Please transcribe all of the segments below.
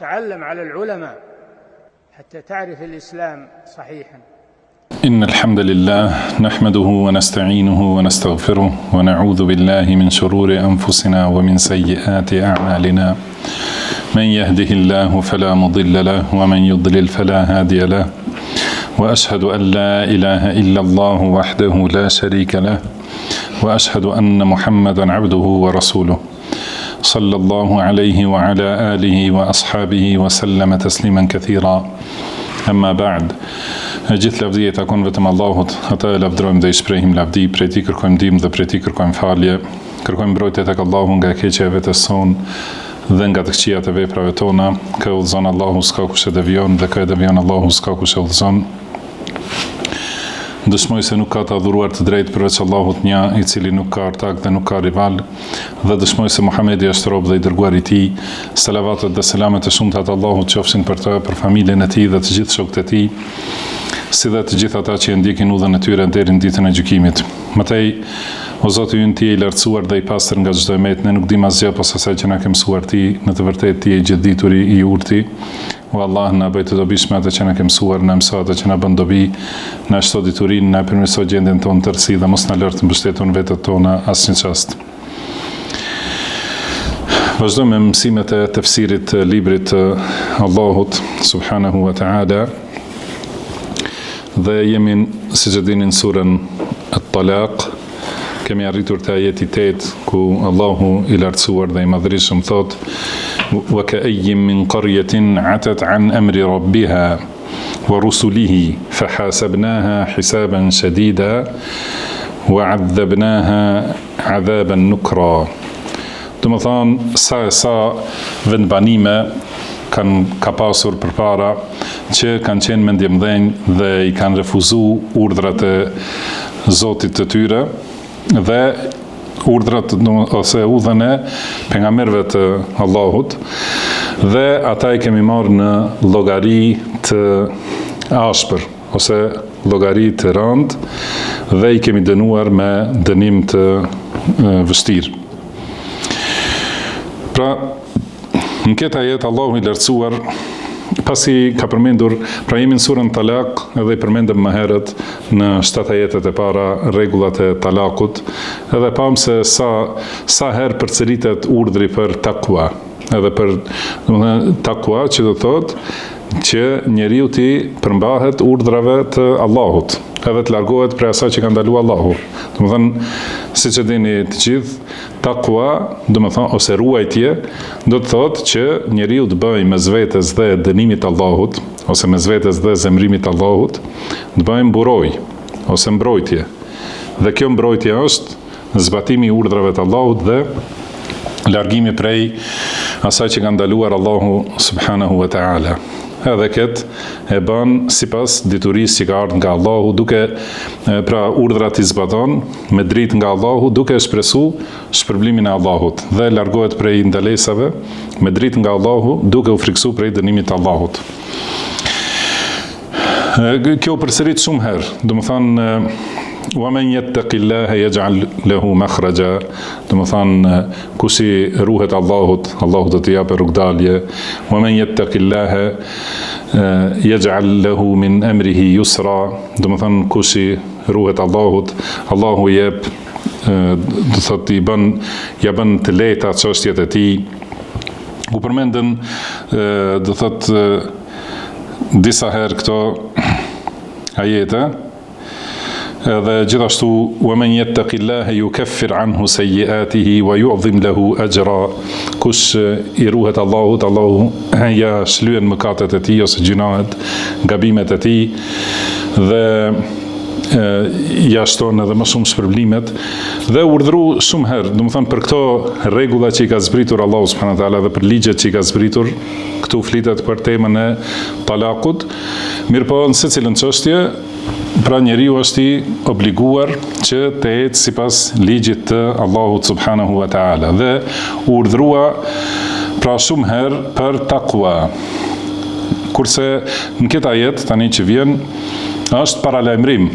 تعلم على العلماء حتى تعرف الإسلام صحيحا. إن الحمد لله نحمده ونستعينه ونستغفره ونعوذ بالله من شرور أنفسنا ومن سيئات أعمالنا. من يهده الله فلا مضل له ومن يضلل فلا هادي له. وأشهد أن لا إله إلا الله وحده لا شريك له. وأشهد أن محمدا عبده ورسوله صلى الله عليه وعلى آله وأصحابه وسلم تسليما كثيرا. أما بعد. Gjithë lavdia takon vetëm Allahut, ata e lavdrojmë dhe i shprehim lavdi, prej tij kërkojmë ndihmë dhe prej tij kërkojmë falje. Kërkojmë mbrojtje tek Allahu nga e keqja e vetes sonë dhe nga të këqijat e veprave tona. Kë udhëzon Allahu s'ka kush e devion dhe kë e devion Allahu s'ka kush e udhëzon. Dëshmoj se nuk ka të adhuruar të drejtë përveç Allahut një, i cili nuk ka ortak dhe nuk ka rival, dhe dëshmoj se Muhamedi është rob dhe i dërguar i tij. Selavatet dhe selamet e shumta të Allahut qofshin për të, për familjen e tij dhe të gjithë shokët e tij, si dhe të gjithë ata që e ndjekin udhën e tyre deri në ditën e gjykimit. Mëtej, o Zoti ynë, ti je i lartësuar dhe i pastër nga çdo emet, ne nuk dim asgjë pas asaj që na ke mësuar ti, në të vërtetë ti je i gjithdituri, i urti. O Allah, na bëj të dobishme atë që na ke mësuar, na mëso atë që na bën dobi, na shto diturinë, na përmirëso gjendjen tonë tërësi dhe mos na lër të mbështetur vetët tona asnjë çast. Vazhdojmë me mësimet e tefsirit të librit të Allahut subhanahu wa ta'ala. Dhe jemi, siç e dini, në surën At-Talaq. Kemi arritur te ajeti 8 ku Allahu i lartësuar dhe i madhërisëm thot: "Wa ka'ayyin min qaryatin 'atat 'an amri rabbiha wa rusulihi fahasabnaha hisaban shadida wa 'adhabnaha 'adhaban nukra." Do të thonë sa vendbanime ka pasur përpara që kanë qenë mendjemdhenj dhe i kanë refuzuar urdhrat e Zotit të tyre dhe urdhrat ose udhën e pejgamberëve të Allahut, dhe ata i kemi marrë në llogari të ashpër ose llogari të rëndë dhe i kemi dënuar me dënim të vështirë. Pra, në këtë ajet Allahu i lartësuar, pasi ka përmendur, pra jemi në surën Talaq edhe i përmendëm më herët në 7 ajetet e para rregullat e talakut, edhe pam se sa herë përcëlitet urdhri për takwa, edhe për takwa që do thotë që njeriu ti përmbahet urdhrave të Allahut, edhe të largohet prej asaj që ka ndaluar Allahu. Domethënë, siç e dini të gjithë, takwa, domethënë ose ruajtje, do të thotë që njeriu të bëjë mes vetes dhe dënimit të Allahut, ose mes vetes dhe zemrimit të Allahut, të bëjë mburoj ose mbrojtje. Dhe kjo mbrojtje është zbatimi i urdhrave të Allahut dhe largimi prej asaj që ka ndaluar Allahu subhanahu wa ta'ala. Edhe këtë e bën sipas diturisë që ka ardhur nga Allahu, duke pra urdhrat i zbaton me dritë nga Allahu, duke shpresuar shpërblimin e Allahut dhe largohet prej ndalesave me dritë nga Allahu, duke u friksuar prej dënimit të Allahut. Kjo përsërit shumë herë, domethënë وَمَنْ يَتَّقِ اللَّهَ يَجْعَلْ لَهُ مَخْرَجًا. Domethënë, kush i ruhet Allahut, Allahu do t'i japë rrugdalje. وَمَنْ يَتَّقِ اللَّهَ يَجْعَلْ لَهُ مِنْ أَمْرِهِ يُسْرًا. Domethënë, kush i ruhet Allahut, Allahu jep, do thotë ja bën të lehta çështjet e tij. U përmendën, do thotë disa herë këto ajete. Edhe gjithashtu وَمَنْ يَتَّقِ اللَّهَ يُكَفِّرْ عَنْهُ سَيِّئَاتِهِ وَيُعْظِمْ لَهُ أَجْرًا. Kush i ruhet Allahut, Allahu ja shlyen mëkatet e tij ose gjunahet, gabimet e tij dhe ja shton edhe më shumë shpërblimet, dhe urdhëru shumë herë, domethënë për këto rregulla që i ka zbritur Allahu subhanahu wa taala dhe për ligjet që i ka zbritur. Këtu flitet për temën e talakut, mirëpo në secilën çështje, pra njeriu është i obliguar që të ecë sipas ligjit të Allahut subhanahu wa taala dhe urdhrua pra shumë herë për takwa. Kurse në këtë ajet tani që vjen është paralajmërim,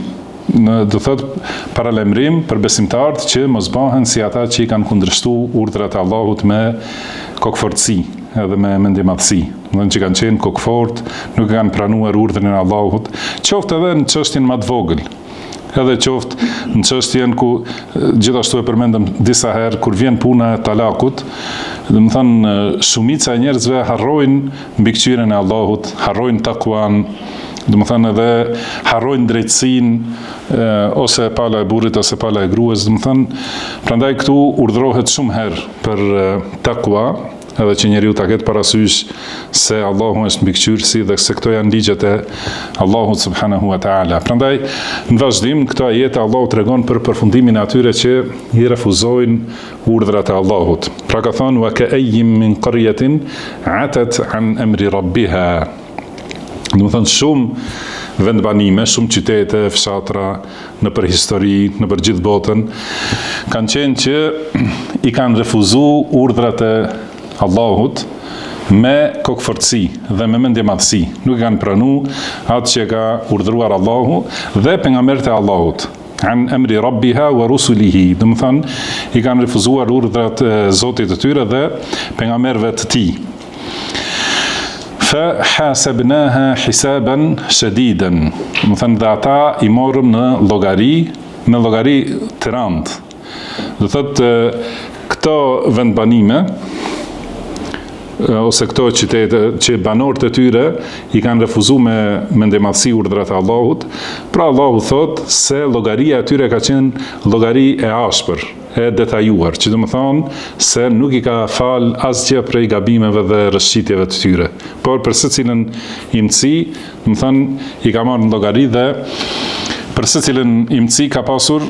do thotë paralajmërim për besimtarët që mos bëhen si ata që i kanë kundërshtuar urdhrat e Allahut me kokfortësi, edhe me mendimadhësi, që kanë qenë kokfort, nuk kanë pranuar urdhrin e Allahut, qoftë edhe në çështjen më të vogël, edhe qoftë në çështjen ku gjithashtu e përmendëm disa herë kur vjen puna e talakut, domethënë shumica e njerëzve harrojnë mbikëqyrjen e Allahut, harrojnë takuan, domethënë edhe harrojnë drejtësinë ose pala e burrit ose pala e gruas, domethënë prandaj këtu urdhërohet shumë herë për takua, edhe që njeriu ta ketë parasysh se Allahu është mbikëqyrësi dhe se këto janë ligjet e Allahut subhanahu wa taala. Prandaj në vazhdim këto ajete Allahu tregon për përfundimin e atyre që i refuzojnë urdhrat e Allahut. Pra ka thënë wa ka'ayyin min qaryatin atat an amri rabbiha. Domethënë shumë vendbanime, shumë qytete, fshatra në për histori, në për gjithë botën, kanë qenë që i kanë refuzuar urdhrat e Allahut me kokëfortësi dhe me mendjemadhësi. Nuk i kanë pranuar atë që ka urdhëruar Allahu dhe pejgamberët e Allahut. An amri rabbiha wa rusulihi. Domethënë i kanë refuzuar urdhrat e Zotit të tyre dhe pejgamberëve të tij. فحاسبناها حسابا شديدا. Domethënë dhe ata i morëm në llogari të rëndë. Do thotë këto vendbanime ose këto qytete që banorët e tyre i kanë refuzuar me mendjemadhësi urdhrat e Allahut, pra Allahu thot se llogaria e tyre ka qenë llogari e ashpër, e detajuar, që domethënë se nuk i ka fal asgjë prej gabimeve dhe rrëshqitjeve të tyre, por për secilën imësi, domethënë i ka marrë në llogari dhe për secilën imësi ka pasur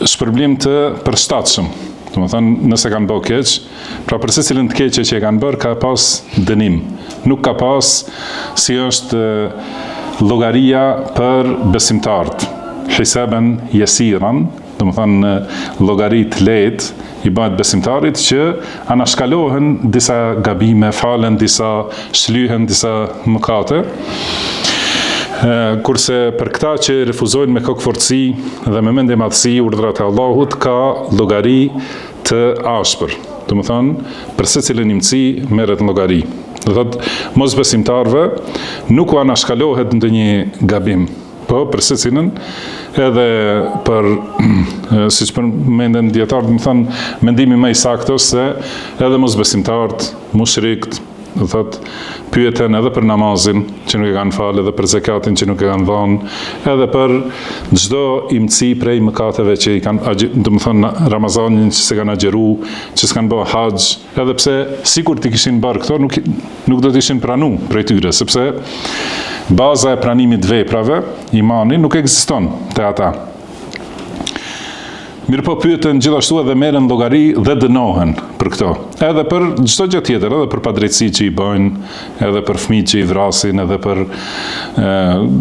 shpërblim të përshtatshëm. Domethënë nëse kanë bërë keq, pra për secilën të keqe që e kanë bërë ka pas dënim. Nuk ka pas si është llogaria për besimtarët. Hisaban yasiran, domethënë llogari të lehtë i bëhet besimtarit që anashkalohen disa gabime, falen disa, shlyhen disa mëkate. Kurse për këta që refuzojnë me kokëfortësi dhe me mendjemadhësi urdhrat e Allahut ka llogari të ashpër. Domethënë për secilën imësi merret llogari. Do thotë mosbesimtarve nuk u anashkalohet ndonjë gabim, po për secilën edhe për siç përmenden dietarët, domethënë mendimi më i saktë se edhe mosbesimtarët, mushrikët, do thotë pyeten edhe për namazin që nuk e kanë falë, edhe për zakatin që nuk e kanë dhënë, edhe për çdo imësi prej mëkateve që i kanë, domethënë Ramazanin që se kanë agjëru, që s'kan bërë haxh, edhe pse sikur ti kishin bërë këto, nuk do të ishin pranuar prej tyre, sepse baza e pranimit të veprave, imani, nuk ekziston te ata. Mirë po pyeten gjithashtu edhe merren llogari dhe dënohen për këto. Edhe për çdo gjë tjetër, edhe për padrejtësi që i bëjnë, edhe për fëmijët që i vrasin, edhe për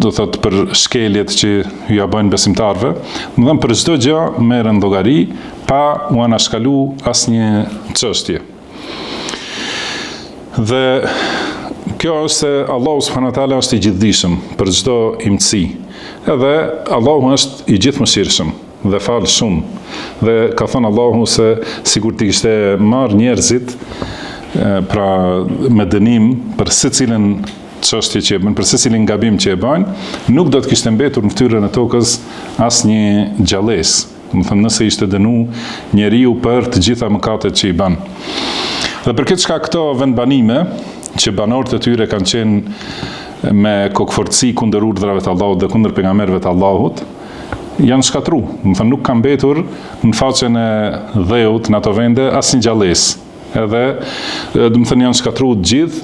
do thotë për shkeljet që ja bëjnë besimtarve. Domethënë për çdo gjë merren llogari pa u anashkaluar asnjë çështje. Dhe kjo është se Allahu subhanahu wa taala është i gjithdijshëm për çdo imësi. Edhe Allahu është i gjithmëshirshëm dhe falë shumë. Dhe ka thënë Allahu se sikur ti kishte marrë njerëzit pra me dënim për secilën çështje që e bën, për secilin gabim që e bën, nuk do të kishte mbetur në fytyrën e tokës asnjë gjallësë. Domethënë nëse ishte dënu njeriu për të gjitha mëkatet që i bën. Dhe për këtë shkak këto vendbanime që banorët e tyre kanë qenë me kokëfortësi kundër urdhrave të Allahut dhe kundër pejgamberëve të Allahut, janë shkatru, domethënë nuk kanë mbetur në faqen e dheut në ato vende asnjë gjallësë. Edhe domethënë janë shkatruar të gjithë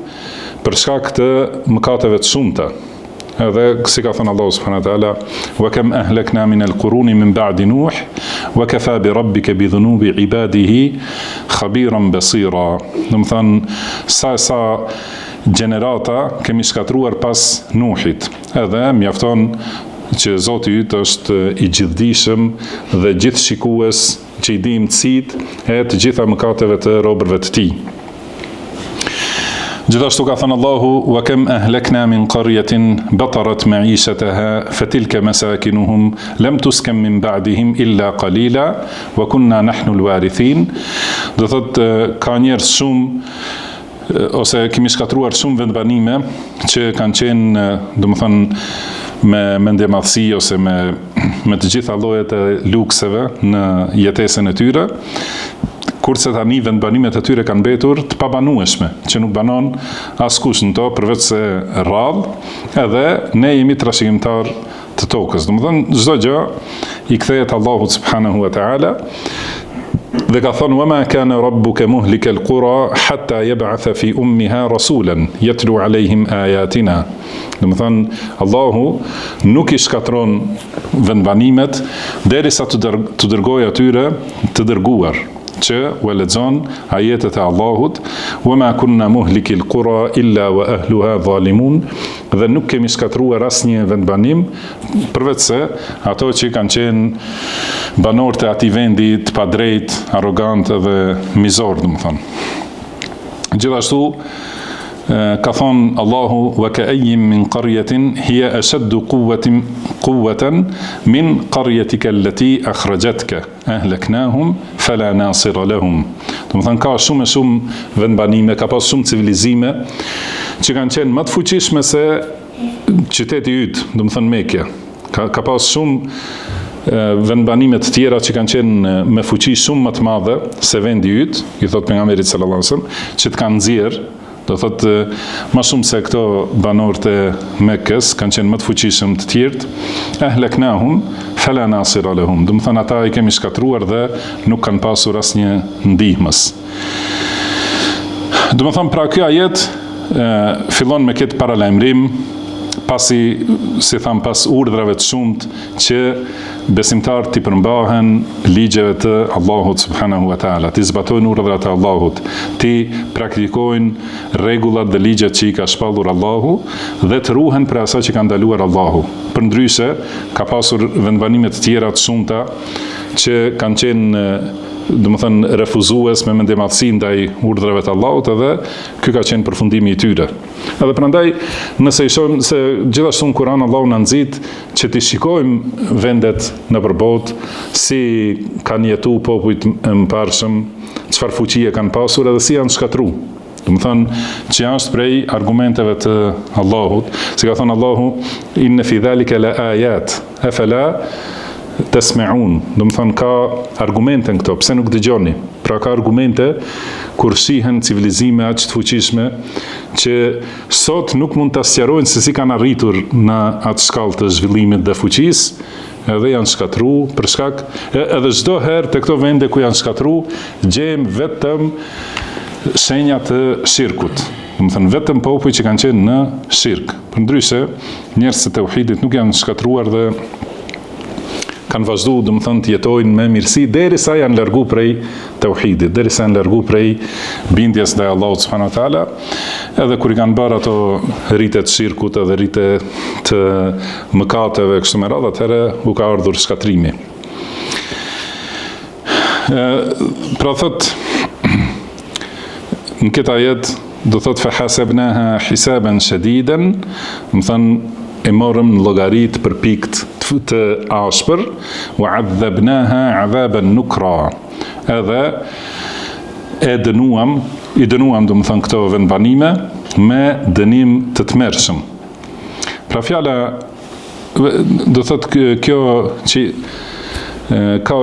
për shkak të mëkateve të shumta. Edhe si ka thënë Allahu subhanahu wa taala, wa kam ahlakna min al-quruni min ba'di Nuh, wa kafa bi rabbika bi dhunubi ibadihi khabiran basira. Domethënë sa gjenerata kemi shkatruar pas Nuhit. Edhe mjafton që Zoti yt është i gjithdijshëm dhe gjithshikues, që i di mësitë e të gjitha mëkateve të robërve të tij. Gjithashtu ka thënë Allahu, wa kam ahlakna min qaryatin batarat ma'ishataha fatilka masakinuhum lam tuskan min ba'dihim illa qalila wa kunna nahnu al-warithin. Do thotë ka njerëz shumë ose kemi shkatruar shumë vendbanime që kanë qenë, domethënë, me mendjemadhësi ose me të gjitha llojet e lukseve në jetesën e tyre, kurse tani vendbanimet e tyre kanë mbetur të pabanueshme, që nuk banon askush në to përveç se rradh, edhe ne jemi trashëgimtar të tokës. Domethënë çdo gjë i kthehet Allahut subhanahu wa taala. Dhe ka thonë, وَمَا كَانَ رَبُّكَ مُهْلِكَ الْقُرَى حَتَّى يَبْعَثَ فِي أُمِّهَا رَسُولًا يَتْلُو عَلَيْهِمْ آيَاتِنَا. Domethënë, Allahu nuk I shkatron vendbanimet derisa të dërgojë atyre të dërguar, që u lexon ajetet e Allahut, وَمَا كُنَّا مُهْلِكِ الْقُرَى إِلَّا وَأَهْلُهَا ظَالِمُونَ, dhe nuk kemi shkatruar asnjë vendbanim përveç se ato që kanë qenë banorët e atij vendi të padrejt, arrogant dhe mizor, domethënë. Gjithashtu ka thonë Allahu, وَكَأَيٍّ مِّن قَرْيَةٍ هِيَ أَشَدُّ قُوَّةً مِّن قَرْيَتِكَ الَّتِي أَخْرَجَتْكَ أَهْلَكْنَاهُمْ فَلَا نَاصِرَ لَهُمْ. Domethënë ka shumë vendbanime, ka pas shumë civilizime që kanë qenë më të fuqishme se qyteti yt, domethënë Mekja. Ka pas shumë vendbanime të tjera që kanë qenë me fuqi shumë më të madhe se vendi yt, I thot pejgamberi sallallahu alajhi wasallam, që të kanë nxjerr, do thot më shumë se këto banorët e Mekës kanë qenë më të fuqishëm të tjerët. Ahlaknahum fala nasira lahum. Domethënë ata I kemi shkatruar dhe nuk kanë pasur asnjë ndihmës. Domethënë pra ky ajet fillon me këtë paralajmërim, pasi, si tham, pas urdhrave të shumt që besimtarët t'i përmbahen ligjeve të Allahut subhanahu wa taala, t'i zbatojnë urdhrat e Allahut, t'i praktikojnë rregullat dhe ligjet që I ka shpallur Allahu dhe të ruhen për asaj që ka ndaluar Allahu. Përndryshe, ka pasur vendbanime të tjera të shumta që kanë qenë domethënë refuzues me mendjemadhësi ndaj urdhrave të Allahut, edhe ky ka qenë përfundimi I tyre. Edhe prandaj, nëse I shohim se gjithashtu në Kur'an Allahu na nxit që t'i shikojmë vendet nëpër botë, si kanë jetu popujt e mëparshëm, çfarë fuqie kanë pasur edhe si janë shkatruar. Domethënë që është prej argumenteve të Allahut, si ka thënë Allahu, inna fi dhalika la ayat afala tasma'un. Domethënë ka argumente në këto, pse nuk dëgjoni? Pra ka argumente kur shihen civilizime aq të fuqishme që sot nuk mund ta sqarojnë se si kanë arritur në atë shkallë të zhvillimit dhe fuqisë, edhe janë shkatruar për shkak, edhe çdo herë te këto vende ku janë shkatruar, gjejmë vetëm shenja të shirkut. Domethënë vetëm popull që kanë qenë në shirk. Përndryshe, njerëzit e tauhidit nuk janë shkatruar dhe kanë vazhdu, domethënë, të jetojnë me mirësi derisa janë largu prej tauhidit, derisa janë largu prej bindjes ndaj Allahut subhanahu wa taala. Edhe kur I kanë bërë ato rritet të shirkut edhe rritet të mëkateve kështu me radhë, atëherë u ka ardhur shkatrimi. Pra thot në këtë ajet do thot fahasabnaha hisaban shadidan, domethënë e morëm në llogarit për pikë të ashpër, wa adhabnaha adhaban nukra, edhe I dënuam domethënë këto vendbanime me dënim të tmerrshëm. Pra fjala do thot kjo që ka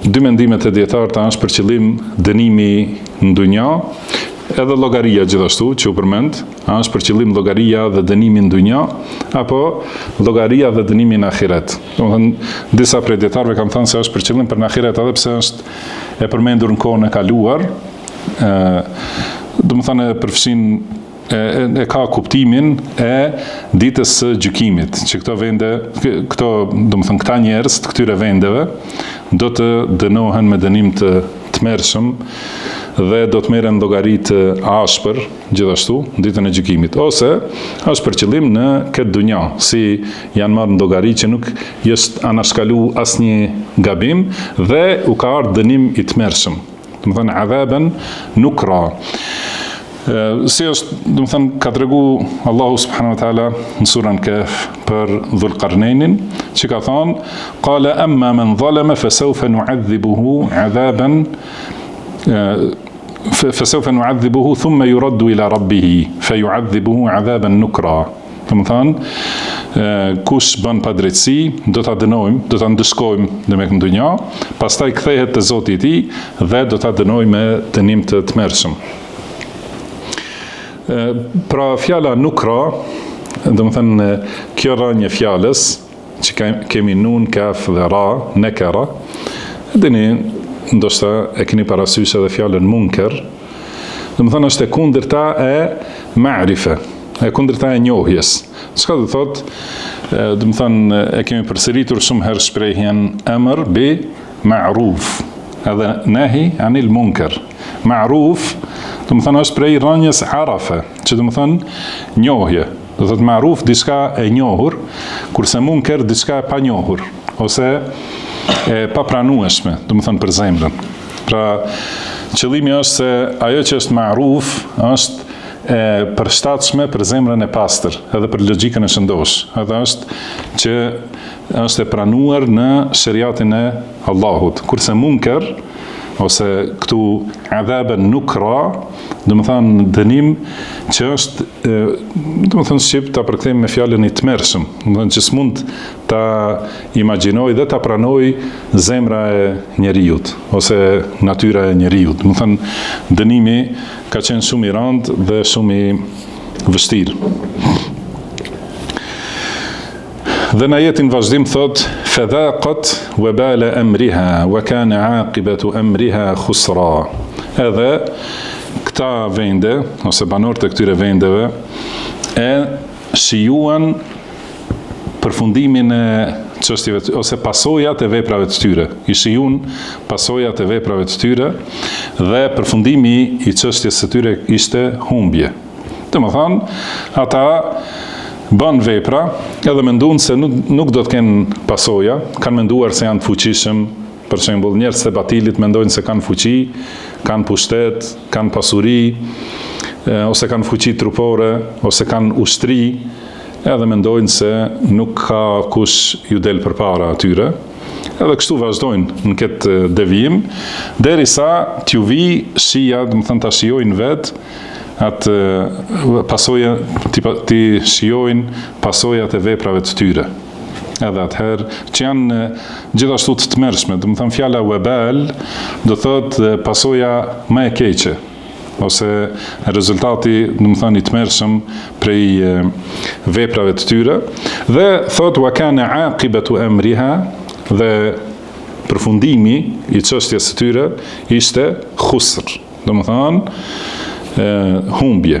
dy mendime të dietarët, është për qëllim dënimi në dunja, edhe llogaria gjithashtu që u përmend, është për qëllim llogaria dhe dënimi në dunja, apo llogaria dhe dënimi në ahiret. Domethënë disa prej dietarëve kanë thënë se është për qëllim për në ahiret, edhe pse është e përmendur në kohën e kaluar, domethënë përfshin e ka kuptimin e ditës së gjykimit, që domethënë këta njerëz të këtyre vendeve do të dënohen me dënim të tmerrshëm dhe do të merren llogari të ashpër gjithashtu në ditën e gjykimit, ose është për qëllim në këtë dunja, si janë marrë në llogari që nuk është anashkalu asnjë gabim dhe u ka ardhur dënim I tmerrshëm. Domethënë adhaban nukra. Si është, domethënë, ka tregu Allahu subhanahu wa taala në surën Kahf për Dhul-Qarnainin, që ka thonë: "Qala amma man zalama fasawfa nu'adhibuhu 'adhaban فسوف نعذبه ثم يرد إلى ربه فيعذبه عذابا نكرا. Do të thonë, kush bën padrejtësi, do ta dënojmë, do ta ndëshkojmë në dunja, pastaj kthehet te Zoti i tij dhe do ta dënojmë me dënim të tmerrshëm. Pra fjala nukra, do të thonë kjo rënje fjalës që kemi nun, kaf dhe ra, nekara, dini ndoshta e keni parasysh edhe fjalën munker, do të thonë është e kundërta e ma'rife, e kundërta e njohjes. Çka do thot? Do të thonë e kemi përsëritur shumë herë shprehjen amr bi ma'ruf, edhe nahi anil munker. Ma'ruf, do të thonë është prej rënjes arafa, që do të thonë njohje. Do thot ma'ruf diçka e njohur, kurse munker diçka e pa njohur, ose e papranueshme, do të thonë për zemrën. Pra qëllimi është se ajo që është ma'ruf është e përshtatshme për zemrën e pastër, edhe për logjikën e shëndosh. Edhe është që është e pranuar në shariatin e Allahut. Kurse munker, ose këtu adhaben nukra, do të thonë dënim që është, do të thonë shqip ta përkthejmë me fjalën i tmerrshëm, do të thonë që s'mund ta imagjinoj dhe ta pranoj zemra e njerëzit ose natyra e njerëzit. Do të thonë dënimi ka qenë shumë i rëndë dhe shumë i vështirë. Dhe në ajetin vazhdim thot fadhaqat wabala amriha wa kana aqibatu amriha khusra. Edhe këta vende ose banorët e këtyre vendeve e shijuan përfundimin e çështjeve ose pasojat e veprave të tyre. I shijuan pasojat e veprave të tyre dhe përfundimi i çështjes së tyre ishte humbje. Domethënë, ata bën vepra edhe mendon se nuk do të kenë pasoja, kanë menduar se janë të fuqishëm, për shembull njerëz të batilit mendojnë se kanë fuqi, kanë pushtet, kanë pasuri, ose kanë fuqi trupore, ose kanë ushtri, edhe mendojnë se nuk ka kush ju del përpara atyre. Edhe kështu vazhdojnë në këtë devijim, derisa t'ju vi shija, do të thonë ta shijojnë vetë atë pasoja, ti shijojnë pasojat e veprave të tyre. Edhe atëherë, që janë gjithashtu të tmerrshme, do të thonë fjala wabal, do thotë pasoja më e keqe, ose rezultati, do të thonë i tmerrshëm prej veprave të tyre, dhe thotë wa kana aqibatu amriha, dhe përfundimi i çështjes së tyre ishte khusr, do të thonë humbje.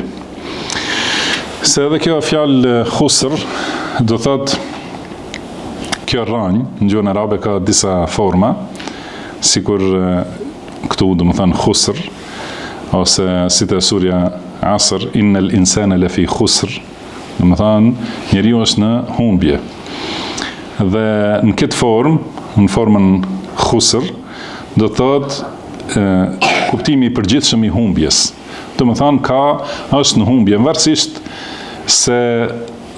Se edhe kjo fjalë khusr do thot kjo rënjë në gjuhën arabe ka disa forma, sikur këtu do të thon khusr ose si te surja Asr innal insana lafi khusr, do të thon njeriu është në humbje. Dhe në këtë formë, në formën khusr, do thot kuptimi i përgjithshëm i humbjes. Do të thonë është në humbje, varësisht se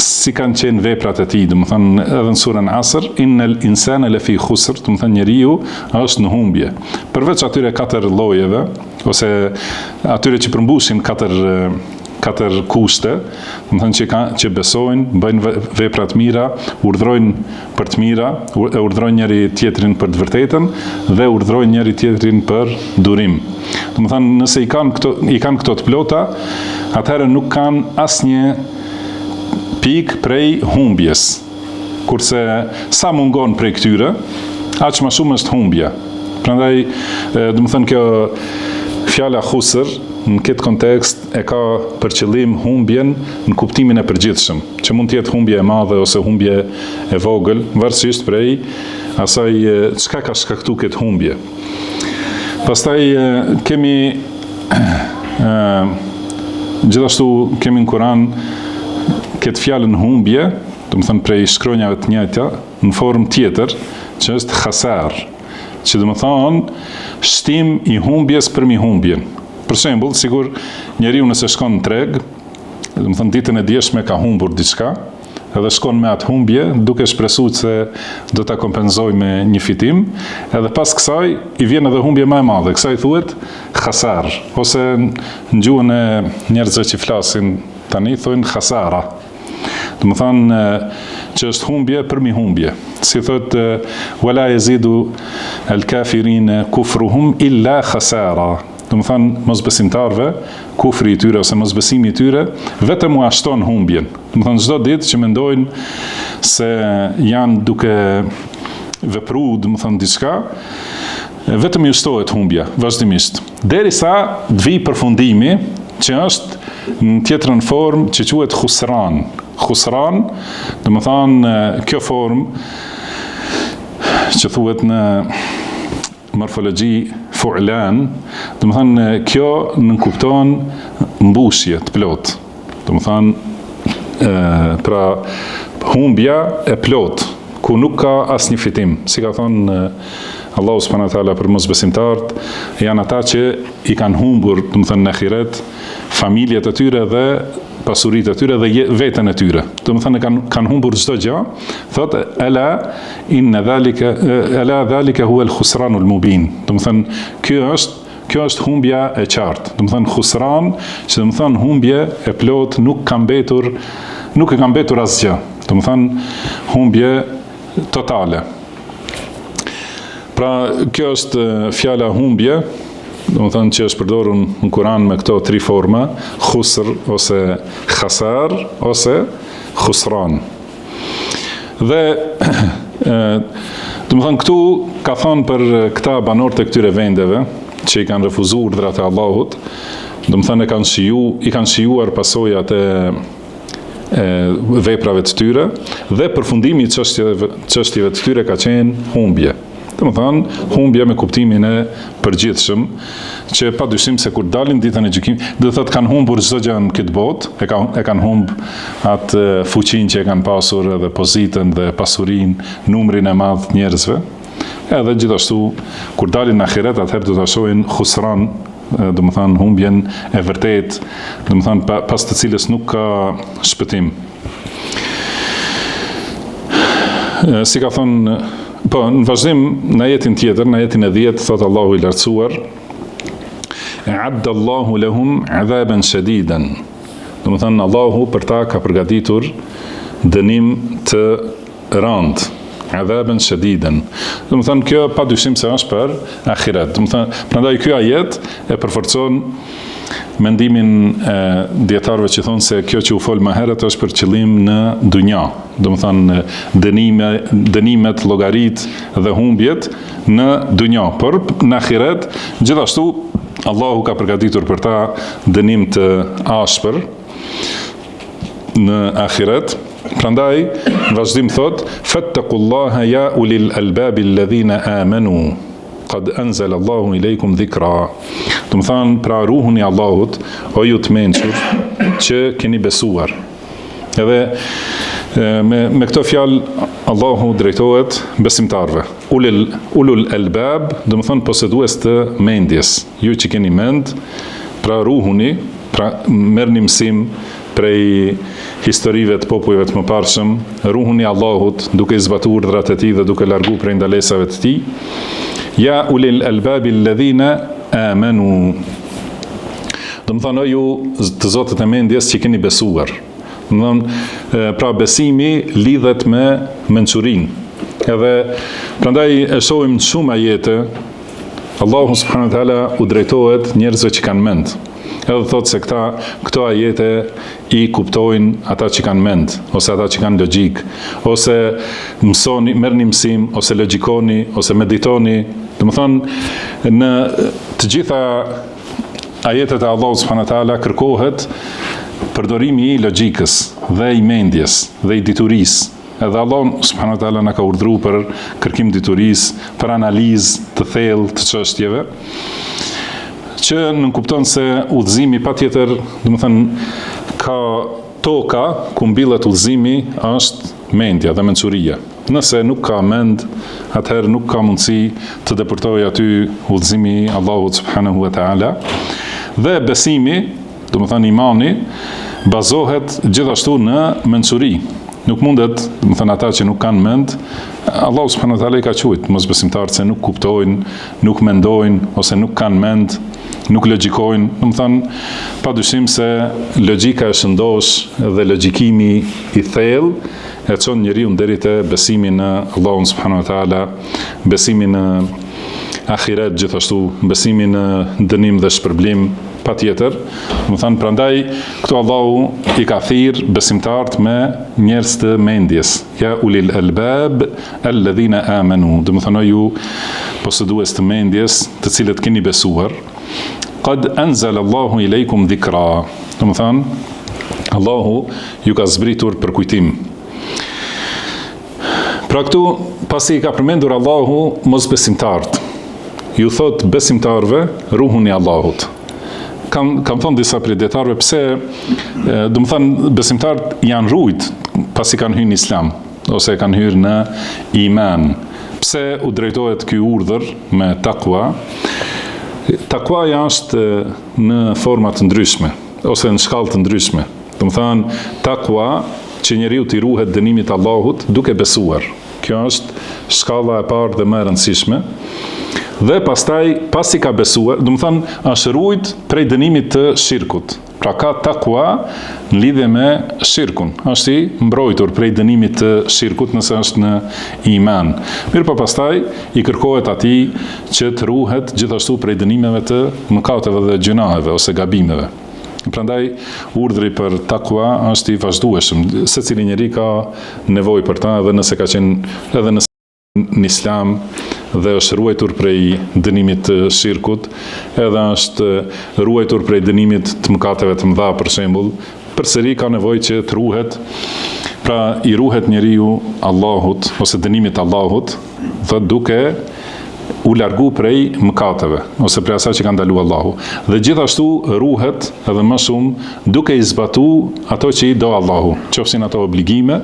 si kanë qenë veprat e tij. Do të thonë edhe në surën Asr innal insana lafi khusr, do të thonë njeriu është në humbje. Përveç atyre 4 llojeve ose atyre që përmbushin 4 kushte, do të thonë që besojnë, bëjnë vepra të mira, urdhrojnë për të mira, urdhrojnë njëri tjetrin për të vërtetën dhe urdhrojnë njëri tjetrin për durim. Do të thonë nëse i kanë këto të plota, atëherë nuk kanë asnjë pikë prej humbjes. Kurse sa mungon prej këtyre, aq më shumë është humbja. Prandaj, do të thonë kjo fjala khusr në këtë kontekst e ka për qëllim humbjen në kuptimin e përgjithshëm, që mund të jetë humbje e madhe ose humbje e vogël, varësisht prej asaj çka ka shkaktuar këtë humbje. Pastaj kemi gjithashtu kemi në Kur'an këtë fjalën humbje, do të thënë prej shkronjave të njëjta, në formë tjetër, që është khasar, që do të thonë shtim i humbjes për mi humbjen. Për shembull, sigur njeriu nëse shkon në treg, do të thonë ditën e dieshme ka humbur diçka, edhe shkon me atë humbje, duke shpresuar se do ta kompenzoj me një fitim, edhe pas kësaj i vjen edhe humbje më e madhe. Kësaj thuhet khasar, ose në gjuhën e njerëzve që flasin tani thonë khasara. Do të thonë që është humbje për mi humbje. Si thotë wala yazidu al-kafirin kufruhum illa khasara. Do të thonë mosbesimtarve, kufri i tyre ose mosbesimi i tyre vetëm u ashton humbjen. Do të thonë çdo ditë që mendojnë se janë duke vepruar, do të thonë diçka, vetëm ju shtohet humbja vazhdimisht. Derisa të vijë përfundimi, që është në tjetrën formë që quhet khusran. Khusran, do të thonë kjo formë që thuhet në morfologji fu'lan, do të thonë kjo nënkupton mbushje të plot. Do të thonë pra humbja e plot, ku nuk ka asnjë fitim. Si ka thonë Allahu subhanahu wa taala për mosbesimtarët, janë ata që i kanë humbur, do të thonë në ahiret, familjet e tyre dhe pasuritë e tyre dhe veten e tyre. Do të thonë kanë humbur çdo gjë. Thotë ala dhalika huwa al-khusran al-mubin. Do të thonë kjo është humbja e qartë. Do të thonë khusran, që do të thonë humbje e plot, nuk e ka mbetur asgjë. Do të thonë humbje totale. Pra kjo është fjala humbje, do të thonë që është përdorur në Kur'an me këto tri forma, khusr ose khasar ose khusran. Dhe do të thonë këtu ka thonë për këta banorët e këtyre vendeve që i kanë refuzuar urdhrat e Allahut, do të thonë i kanë shijuar pasojat e veprave të tyre dhe përfundimi i çështjeve të tyre ka qenë humbje. Do të thonë humbje me kuptimin e përgjithshëm, që padyshim se kur dalin ditën e gjykimit, do të thotë kanë humbur çdo gjë në këtë botë, e kanë humb atë fuqinë që e kanë pasur, edhe pozitën dhe pasurinë, numrin e madh të njerëzve. Edhe gjithashtu kur dalin në ahiret, atëherë do ta shohin khusran, do të thonë humbjen e vërtet, do të thonë pas të cilës nuk ka shpëtim. Si ka thonë po, në vazhdim, në ajetin tjetër, në ajetin e 10, thotë Allahu i lartësuar, "A'adda Allahu lahum 'adhaban shadidan." Do të thonë Allahu për ta ka përgatitur dënim të rënd, 'adhaban shadidan. Do të thonë kjo padyshim se është për ahiret. Do të thonë, prandaj ky ajet e përforcon mendimin e dietarëve që thonë se kjo që u fol më herët është për qëllim në dunja. Do të thonë dënimet, llogarit dhe humbjet në dunja, por në ahiret gjithashtu Allahu ka përgatitur për ta dënim të ashpër në ahiret. Prandaj vazhdim thot: "Fattaqullaha ya ulil albabi alladhina amanu. Qad anzala Allahu ilaykum dhikra." Do të thonë pra ruhuni Allahut, o ju të mençur që keni besuar. Edhe me këto fjalë Allahu drejtohet besimtarve. Ulul albab, do të thonë posedues të mendjes. Ju që keni mend, pra ruhuni, pra merrni mësim prej historive të popujve të mëparshëm, ruhuni Allahut duke i zbatuar urdhrat e tij dhe duke larguar prej ndalesave të tij. Ja ulil albabi alladhina amanu. Do të thonë o ju të zotët e mendjes që keni besuar. Do të thonë pra besimi lidhet me mençurinë. Edhe prandaj e shohim shumë ajete Allahu subhanahu wa taala u drejtohet njerëzve që kanë mend. Edhe thotë se këto ajete i kuptojnë ata që kanë mend, ose ata që kanë logjik, ose mësoni, merrni mësim, ose logjikoni, ose meditoni. Do të thonë në të gjitha ajetet e Allahut subhanahu wa taala kërkohet përdorimi i logjikës dhe i mendjes dhe i diturisë. Edhe Allahu subhanahu wa taala na ka urdhëruar për kërkim diturisë, për analizë të thellë të çështjeve, që nënkupton se udhëzimi patjetër, do të thënë ka toka ku mbillet udhëzimi është mendja dhe mençuria. Nëse nuk ka mend, atëherë nuk ka mundësi të depërtojë aty udhëzimi i Allahut subhanahu wa taala. Dhe besimi, do të thënë imani, bazohet gjithashtu në mençuri. Nuk mundet, më thënë ata që nuk kanë mend, Allahu subhanahu wa taala I ka thujt mosbesimtarët se nuk kuptojnë, nuk mendojnë ose nuk kanë mend, nuk logjikojnë. Do të thënë padyshim se logjika e shëndosh dhe logjikimi I thellë e çon njeriu deri te besimi në Allahun subhanahu wa taala, besimi në ahiret, gjithashtu besimi në dënim dhe shpërblim patjetër. Do të thënë prandaj këtu Allahu I ka thirr besimtarët me njerëz të mendjes. Ja ulil albab alladhina amanu. Do të thënë ju posëdues të mendjes, të cilët keni besuar. Qad anzala Allahu ilaykum dhikra. Do të thënë Allahu ju ka zbritur për kujtim. Pra këtu pasi I ka përmendur Allahu mosbesimtarët, ju thot besimtarve ruhuni Allahut. Kam thonë disa prej dietarëve pse do të thënë besimtarët janë rujt pasi kanë hyrë në Islam ose kanë hyrë në iman. Pse u drejtohet ky urdhër me takwa? Takwaja është në forma të ndryshme ose në shkallë të ndryshme. Do të thënë takwa që njeriu t'i ruhet dënimit Allahut duke besuar. Kjo është shkalla e parë dhe më e rëndësishme. Dhe pastaj, pasi ka besuar, do të thënë është rujt prej dënimit të shirkut. Pra ka takwa në lidhje me shirkun. Është I mbrojtur prej dënimit të shirkut nëse është në iman. Mirë pastaj I kërkohet atij që të ruhet gjithashtu prej dënimeve të mëkateve dhe gjunaheve ose gabimeve. Prandaj urdhri për takwa është I vazhdueshëm. Secili njeri ka nevojë për ta edhe nëse ka qenë edhe në Islam dhe është ruajtur prej dënimit të shirkut, edhe është ruajtur prej dënimit të mëkateve të mëdha për shembull, përsëri ka nevojë që të ruhet. Pra I ruhet njeriu Allahut ose dënimit Allahut, dhe duke u largu prej mëkateve ose prej asaj që ka ndaluar Allahu. Dhe gjithashtu ruhet edhe më shumë duke I zbatuar ato që I do Allahu, qofshin ato obligime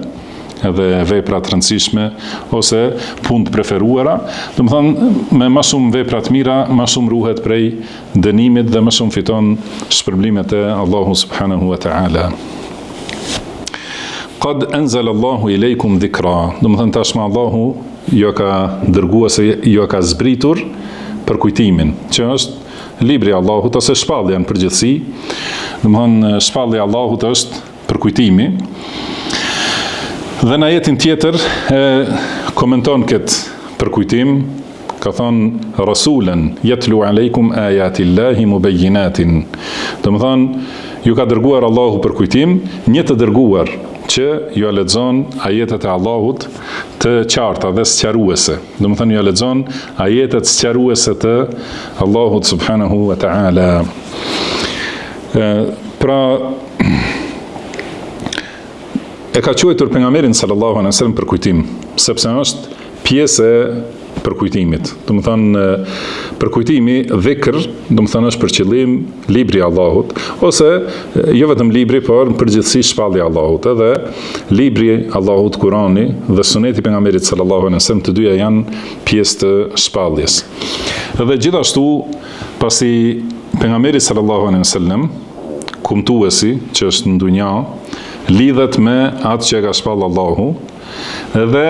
edhe vepra të rëndësishme ose punë të preferuara. Do të thënë me më shumë vepra të mira, më shumë ruhet prej dënimit dhe më shumë fiton shpërblimet e Allahu subhanahu wa taala. Qad anzala Allahu ilaykum dhikra. Do të thënë tashmë Allahu ju ka dërguar se ju ka zbritur për kujtimin, që është libri I Allahut ose shpallja në përgjithësi. Do të thënë shpallja E Allahut është për kujtimi. Dhe në ajetin tjetër komenton këtë përkujtim, ka thonë rasulen yatlu alejkum ayatillahi mubayyinatin. Do të thonë ju ka dërguar Allahu për kujtim, një të dërguar që ju lexon ajetet e Allahut të qarta dhe sqaruese. Do të thonë ju lexon ajetet sqaruese të Allahut subhanahu wa taala. Pra e ka quajtur pejgamberin sallallahu alaihi wasallam për kujtim, sepse është pjesë e përkujtimit. Do të thënë përkujtimi dhikr, do të thënë është për qëllim libri I Allahut, ose jo vetëm libri, por në përgjithësi shpallja E Allahut. Edhe libri I Allahut, Kurani dhe suneti I pejgamberit sallallahu alaihi wasallam, të dyja janë pjesë të shpalljes. Dhe gjithashtu pasi pejgamberi sallallahu alaihi wasallam, kumtuesi që është në dunja, lidhet me atë që e ka shpall Allahu, dhe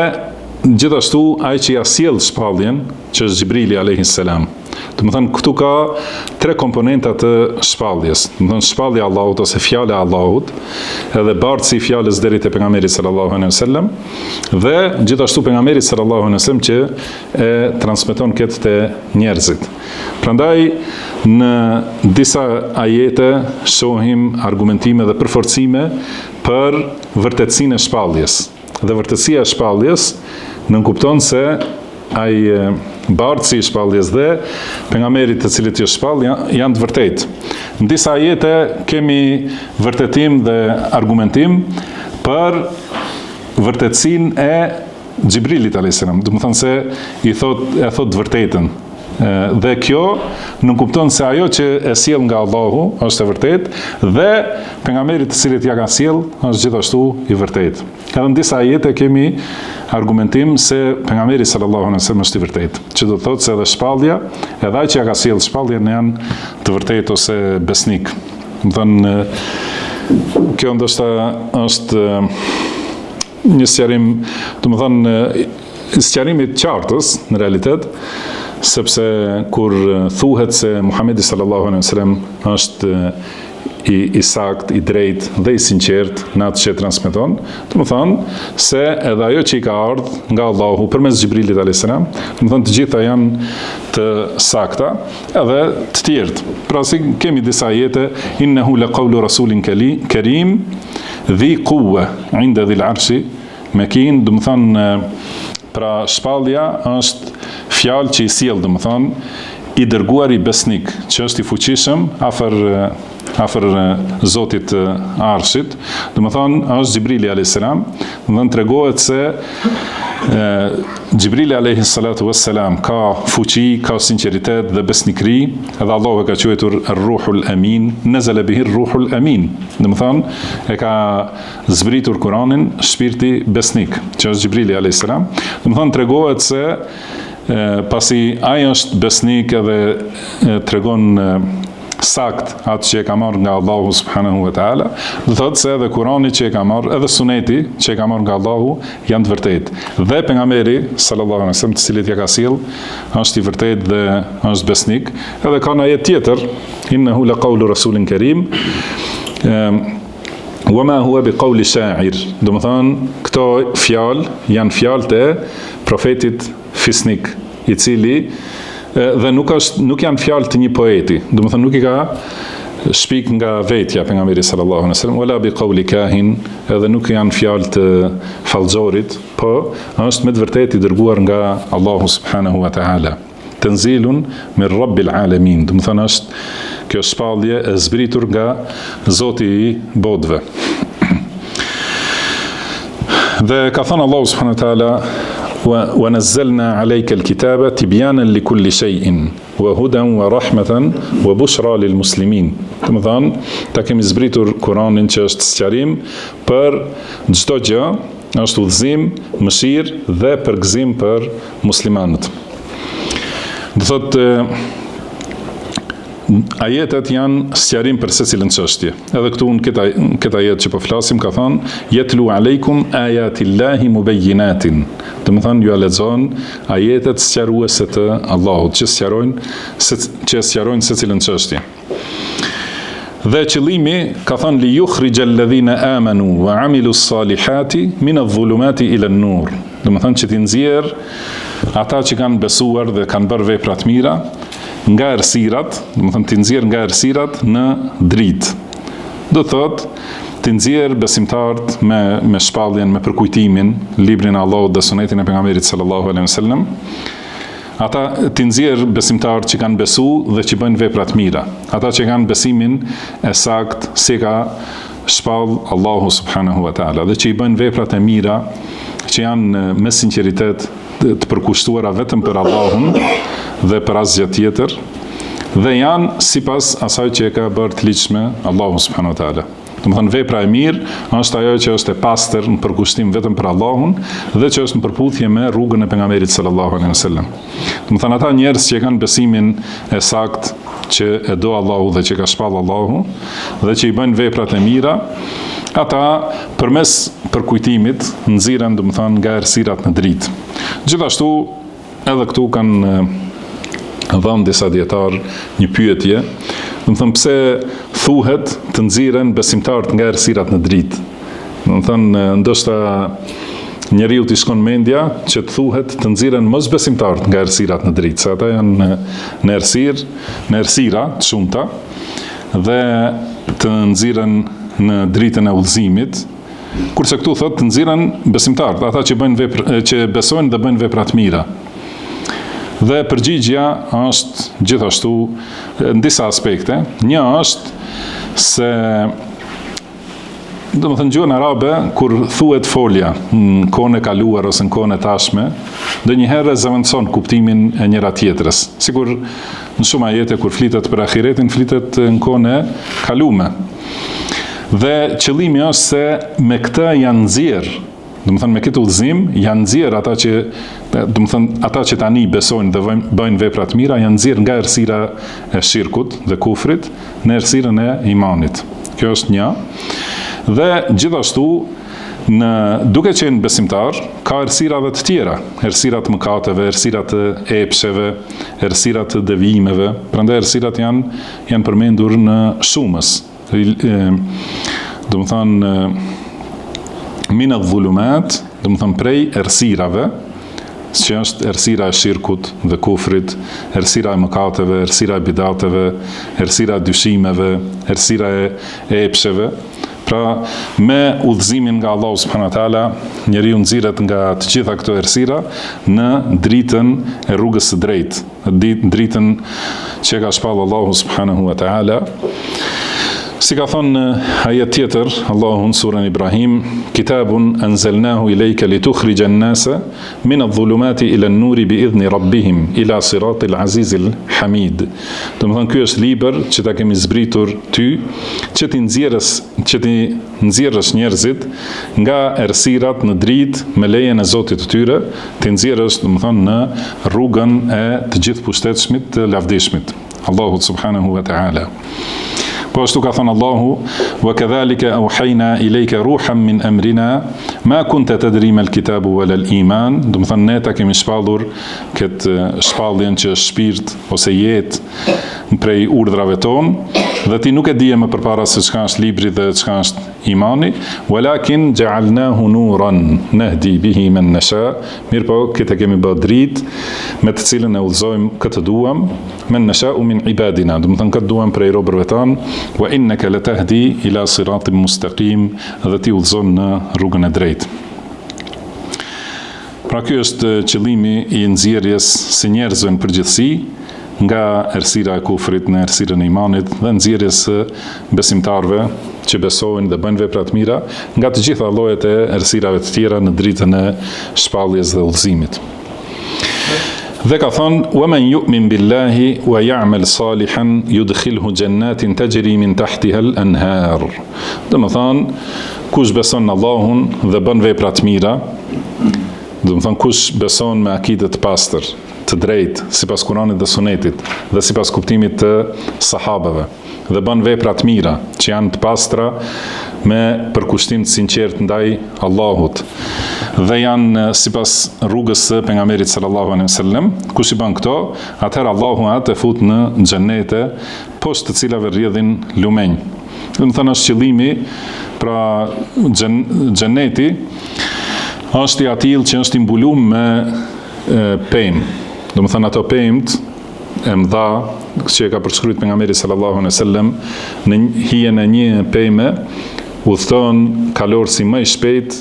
gjithashtu ai që ja sjell shpalljen, që është Xhibrili alayhis salam. Do të thënë këtu ka tre komponenta të shpalljes. Do të thënë shpallja E Allahut ose fjala E Allahut, edhe bardhësi I fjalës deri te pejgamberi sallallahu alaihi wasallam, dhe gjithashtu pejgamberi sallallahu alaihi wasallam që e transmeton këtë te njerëzit. Prandaj në disa ajete shohim argumentime dhe përforcime për vërtetësinë e shpalljes. Dhe vërtetësia e shpalljes nënkupton se ai bardhësi I shpalljes dhe pejgamberit të cilit ju shpall janë të vërtetë. Në disa ajete kemi vërtetim dhe argumentim për vërtetësinë e Xhibrilit alayhis salam. Do të thonë se e thot të vërtetën. Dhe kjo nuk kupton se ajo që e sjell nga Allahu është e vërtetë dhe pejgamberit të cilit ja ka sjell është gjithashtu I vërtetë. Edhe në disa ajete kemi argumentim se pejgamberi sallallahu alaihi wasallam është I vërtetë, që do të thotë se edhe shpallja, edhe ai që ja ka sjell shpalljen janë të vërtetë ose besnik. Do të thonë kjo ndoshta është një sqarim, domethënë sqarimi i qartës në realitet, sepse kur thuhet se Muhamedi sallallahu alaihi wasallam është i sakt, i drejt dhe i sinqert në atë që transmeton, do të thonë se edhe ajo që i ka ardhur nga Allahu përmes Xhibrilit alayhis salam, do të thonë të gjitha janë të sakta, edhe të tjerët. Pra si kemi disa ajete, innehu laqawlu rasulin karim dhi quwwa inda dhil arshi makin, do të thonë pra shpallja është fjalë që i sjell, do të thonë i dërguar i besnik, që është i fuqishëm afër Zotit Arshit, do të thonë është Xhibrili alayhis salam, do të tregohet se Xhibrili alayhis salatu wassalam ka fuqi, ka sinqeritet dhe besnikëri, edhe Allahu e ka quajtur Ar-Ruhul Amin, nazala bihi Ar-Ruhul Amin, do të thonë e ka zbritur Kur'anin shpirti besnik, që është Xhibrili alayhis salam, do të thonë tregohet se pasi ai është besnik edhe tregon sakt atë që e ka marrë nga Allahu subhanahu wa ta'ala, do thotë se edhe Kurani që e ka marrë, edhe suneti që e ka marrë nga Allahu janë të vërtetë. Dhe pejgamberi sallallahu alaihi wasallam, të cilit ja ka sjell, është i vërtetë dhe është besnik. Edhe ka një ajet tjetër, innehu laqawlu rasulin karim, wama huwa biqawli sha'ir. Do të thonë këto fjalë janë fjalë të profetit fisnik, i cili dhe nuk janë fjalë të një poeti, do të thonë nuk i ka shpik nga vetja pejgamberi sallallahu alaihi wasallam, wala bi qawli kahin, edhe nuk janë fjalë të fallxorit, po është me të vërtetë i dërguar nga Allahu subhanahu wa ta'ala. Tanzilun min rabbil alamin, do të thonë është kjo shpallje e zbritur nga Zoti i botëve. Dhe ka thënë Allahu subhanahu wa ta'ala ونزلنا عليك الكتاب تبيانا لكل شيء وهدى ورحمة وبشرى للمسلمين. Do të thonë, ta kemi zbritur Kur'anin që është sqarim për çdo gjë, është udhëzim, mëshirë dhe përgëzim për muslimanët. Do thotë ajetet janë sqarim për secilën çështje. Edhe këtu në këtë ajet që po flasim ka thënë yatlu aleikum ayatillahi mubayyinatin. Do të thonë ju a lexon ajetet sqaruese të Allahut që sqarojnë secilën çështje. Dhe qëllimi ka thënë li yukhrijal ladhina amanu wa amilus salihati min adh-dhulumati ila an-nur. Do të thonë që ti nxjerr ata që kanë besuar dhe kanë bërë vepra të mira nga errësirat, do të thonë ti nxjerr nga errësirat në dritë. Do thotë ti nxjerr besimtarët me shpalljen, me përkujtimin, librin e Allahut dhe sunetin e pejgamberit sallallahu alaihi wasallam. Ata ti nxjerr besimtarët që kanë besu dhe që bëjnë vepra të mira. Ata që kanë besimin e sakt si ka shpall Allahu subhanahu wa ta'ala dhe që i bëjnë veprat e mira që janë me sinqeritet të përkushtuara vetëm për Allahun dhe për asgjë tjetër, dhe janë sipas asaj që e ka bërë të ligjshme Allahu subhanahu wa ta'ala. Do të thonë vepra e mirë është ajo që është e pastër në përkushtim vetëm për Allahun dhe që është në përputhje me rrugën e pejgamberit sallallahu alaihi wasallam. Do të thonë ata njerëz që kanë besimin e sakt që e do Allahu dhe që ka shpall Allahu dhe që i bëjnë veprat e mira, ata përmes përkujtimit nxiren, do të thonë, nga errësirat në dritë. Gjithashtu edhe këtu kanë dhënë disa dietar një pyetje, do të thonë pse thuhet të nxiren besimtarët nga errësirat në dritë. Do të thonë ndoshta njeriu t'i shkon mendja që të thuhet të nxiren mos besimtarët nga errësirat në dritë, se ata janë në errësira të shumta dhe të nxiren në dritën e udhëzimit, kurse këtu thotë të nxiren besimtarët, ata që besojnë dhe bëjnë vepra të mira. Dhe përgjigjja është gjithashtu në disa aspekte. Një është se do të thënë gjuhën arabe kur thuhet folja në kohën e kaluar ose në kohën e tashme, ndonjëherë zëvendëson kuptimin e njëra tjetrës. Sikur në shumë ajete kur flitet për ahiretin, flitet në kohën e kalume. Dhe qëllimi është se me këtë janë nxjerr, do të thënë me këtë udhëzim janë nxjerr ata që, do të thënë ata që tani besojnë dhe bëjnë vepra të mira, janë nxjerr nga errësira e shirkut dhe kufrit në errësirën e imanit. Kjo është një. Dhe gjithashtu duke qenë besimtar, ka errësirave të tjera, errësira të mëkateve, errësira të epsheve, errësira të devijimeve. Prandaj errësirat janë përmendur në shumës. Do të thonë min adh-dhulumat, do të thonë prej errësirave, që është errësira e shirkut dhe kufrit, errësira e mëkateve, errësira e bidateve, errësira e dyshimeve, errësira e epsheve. Pra, me udhëzimin nga Allahu subhanahu wa taala, njeriu nxirret nga të gjitha këto errësira në dritën e rrugës së drejtë, dritën që ka shpallë Allahu subhanahu wa taala. Si ka thonë në ajet tjetër, Allahu në surën Ibrahim, kitabun anzalnahu ilayka litukhrija an-nasa min adh-dhulumati ila an-nuri bi idhni rabbihim ila siratil azizil hamid. Do të thonë ky është libër që ta kemi zbritur ty, që ti nxjerrësh njerëzit nga errësirat në dritë me lejen e Zotit të tyre, ti nxjerrësh, do të thonë, në rrugën e të gjithë pushtetshmit, të lavdishmit, Allahu subhanahu wa taala. Po ashtu ka thënë Allahu, wa kadhalika awhayna ilayka ruhan min amrina ma kunta tadri mal kitabu wala al iman. Do të thonë ne ta kemi shpallur këtë shpalljen që është shpirt ose jetë prej urdhrave tonë, dhe ti nuk e dije më përpara se çka është libri dhe çka është imani, walakin ja'alnahu nuran nahdi bihi man nasha. Mirpo këtë kemi bërë dritë me të cilën e udhëzojmë këtë duam, man nasha min ibadina. Do të thonë këtë duam prej robërve tanë, wa innaka latahdi ila siratin mustaqim, dhe ti udhëzon në rrugën e drejtë. Pra ky është qëllimi i nxjerrjes së njerëzve në përgjithësi nga errësira e kufrit në errësirën e imanit, dhe nxjerrjes së besimtarëve që besojnë dhe bëjnë vepra të mira nga të gjitha llojet e errësirave të tjera në dritën e shpalljes dhe udhëzimit. Dhe ka thonë, wa man yu'min billahi wa ya'mal salihan yudkhilhu jannatin tajri min tahtiha al-anhar. Do të thonë, kush beson në Allahun dhe bën vepra të mira, do të thonë kush beson me akide të pastër, të drejtë, sipas Kuranit dhe Sunetit, dhe sipas kuptimit të sahabeve, dhe bën vepra të mira që janë të pastra me përkushtim të sinqert ndaj Allahut, dhe janë sipas rrugës së pejgamberit sallallahu alaihi wasallam, kush i bën këto, atëherë Allahu atë e fut në xhenete, poshtë të cilave rrjedhin lumenj. Do të thonë është qëllimi, pra xheneti është i atill që është i mbuluar me pemë. Do të thonë ato pemët e mëdha që e ka përshkruajtur pejgamberi sallallahu alaihi wasallam, në hijen e një peme udhton kalorësi më i shpejt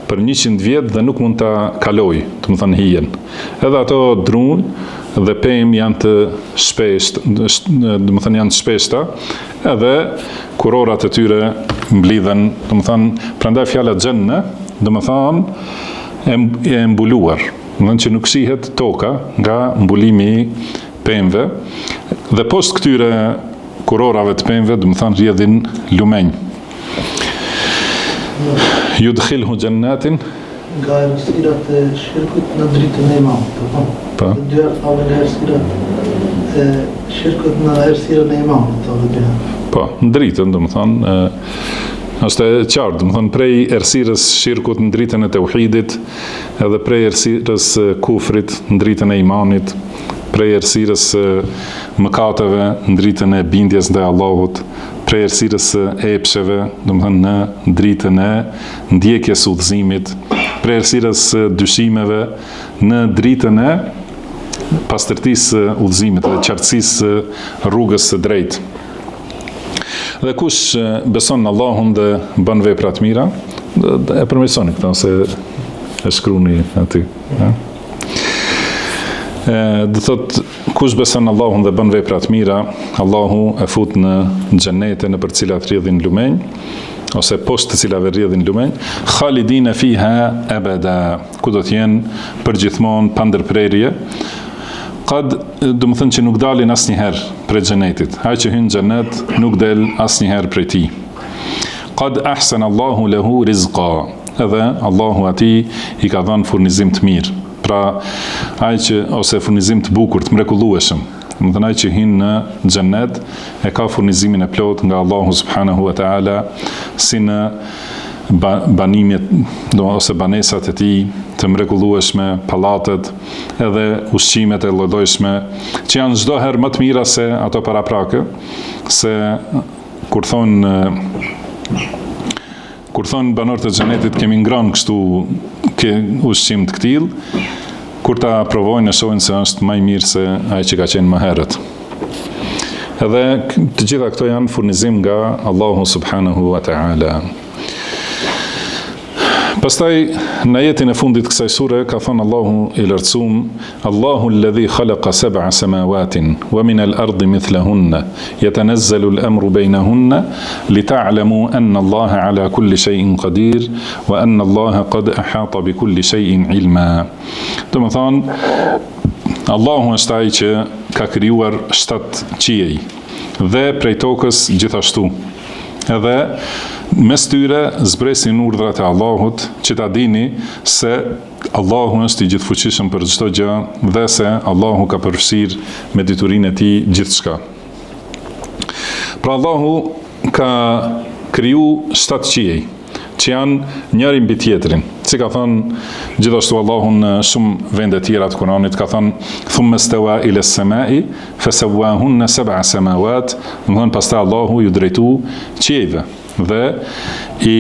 për 100 vjet dhe nuk mund ta kaloj, do të thonë hijen. Edhe ato drum dhe pemë janë të shpeshtë, do të thonë janë të shpeshta, edhe kurorat e tyre mblidhen, do të thonë, prandaj fjala xhenne, do të thonë e mbuluar. Do të thonë që nuk shihet toka nga mbulimi i pemëve, dhe poshtë këtyre kurorave të pemëve, do të thonë rrjedhin lumenj. Yudkhilhu jannatin, nga errësirat e shirkut në dritën e imanit. Po. Dy errësirat e shirkut në errësirën e imanit. Po, në dritën, do të thonë, është e qartë, do të thonë prej errësirës shirkut në dritën e tauhidit, edhe prej errësirës kufrit në dritën e imanit, prej errësirës mëkateve në dritën e bindjes ndaj Allahut, prej errësirës epsheve, do të thonë në dritën e ndjekjes udhëzimit, prej errësirës dyshimeve në dritën e pastërtisë udhëzimit dhe qartësisë rrugës së drejtë. Dhe kush beson në Allahun dhe bën vepra të mira, e përmirësoni këta, ose e shkruani aty. Do thot, kush beson në Allahun dhe bën vepra të mira, Allahu e fut në xhenete në për cilat rrjedhin lumenj, ose poshtë të cilave rrjedhin lumenj, khalidina fiha abada, ku do të jenë përgjithmonë pa ndërprerje. Qad, do të thënë që nuk dalin asnjëherë prej xhenetit. Ai që hyn xhenet nuk del asnjëherë prej tij. Qad ahsana Allahu lahu rizqa. Edhe Allahu atij i ka dhënë furnizim të mirë. Pra, ai që ose furnizim të bukur, të mrekullueshëm. Do të thënë ai që hyn në xhenet e ka furnizimin e plot nga Allahu subhanahu wa taala, si në banimit ose banesat e tij të mrekullueshme, pallatet, edhe ushqimet e lloj-llojshme, që janë çdo herë më të mira se ato paraprake, se kur thonë banorët e xhenetit kemi ngrënë kështu ushqim të këtill, kur ta provojnë e shohin se është më i mirë se ai që ka qenë më herët. Edhe të gjitha këto janë furnizim nga Allahu subhanahu wa ta'ala. Pastaj në ajetin e fundit kësaj sure ka thënë Allahu i lartësuam, Allahu alladhi khalaqa sab'a samawatin wa min al-ardi mithlahunna yatanazzalu al-amru baynahunna lita'lamu anna Allaha ala kulli shay'in qadir wa anna Allaha qad ahata bi kulli shay'in ilma. Do të thonë Allahu është ai që ka krijuar 7 qiej dhe prej tokës gjithashtu. Edhe mes tyre zbresin urdhrat e Allahut, që ta dini se Allahu është i gjithfuqishëm për çdo gjë dhe se Allahu ka përfshirë me diturinë e tij gjithçka. Pra Allahu ka kriju 7 qiej, që janë njëri mbi tjetrin. Si ka thënë gjithashtu Allahu në shumë vende tjera të Kuranit, ka thënë thumma stawa ila as-sama'i fasawwahunna sab'a samawat, do të thonë pastaj Allahu ju drejtu qiejve dhe i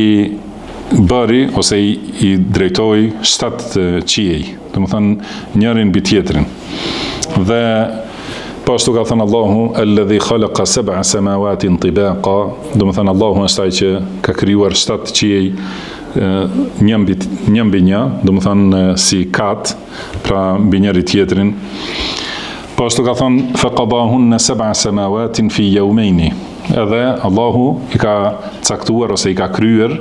bëri ose i drejtoi 7 qiej, do të thonë njërin mbi tjetrin. Dhe po ashtu ka thënë Allahu alladhi khalaqa sab'a samawatin tibaqa, do të thënë Allahu është ai që ka krijuar 7 qiej një mbi një, do të thonë si kat, pra mbi njëri tjetrin. Po ashtu ka thënë faqadahunna sab'a samawatin fi yawmayn. Edhe Allahu i ka caktuar ose i ka kryer